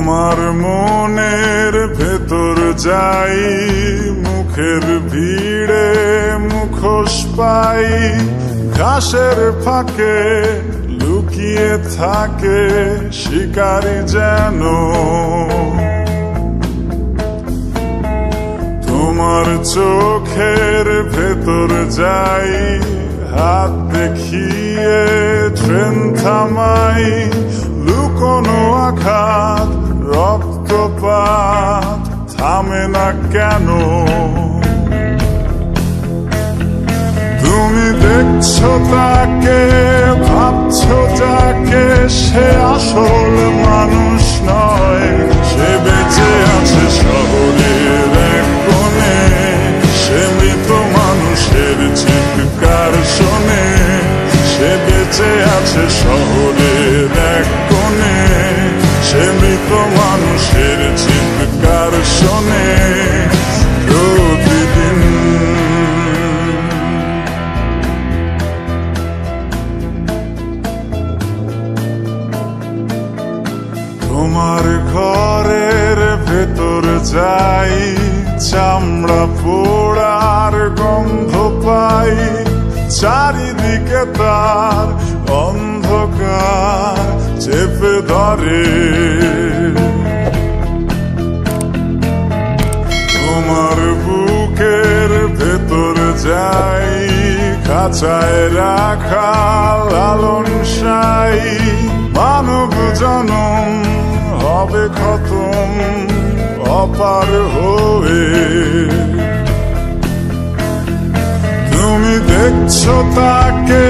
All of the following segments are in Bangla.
তোমার মনের ভেতর যাই, মুখের ভিড়ে মুখোশ পাই, ঘাসের ফাঁকে লুকিয়ে থাকে শিকারী যেন। তোমার চোখের ভেতর যাই, হাত দেখিয়ে ট্রেন থামাই, লুকোনো আঘাত রক্তপাত থামে না কেন? তুমি দেখছো তাকে, ভাবছো যাকে, সে আসল মানুষ নয়। সে বেঁচে আছে শহরের এক কোণে, সে মৃত মানুষের চিৎকার শোনে। সে বেঁচে আছে শহরের এক কোণে, সে মৃত মানুষের চিৎকার শোনে প্রতিদিন। তোমার ঘরের ভেতর যাই, চামড়া পোড়ার গন্ধ পাই, চারিদিকে তার অন্ধকার চেপে ধরে। তোমার বুকের ভেতর যাই, খাঁচায় রাখা লালন সাই, মানব জনম হবে খতম অপার হয়ে। তুমি দেখছো তাকে,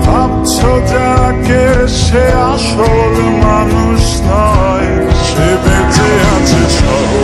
ভাবছো যাকে, সে আসল মানুষ নয়। সে বেঁচে আছে শহরে।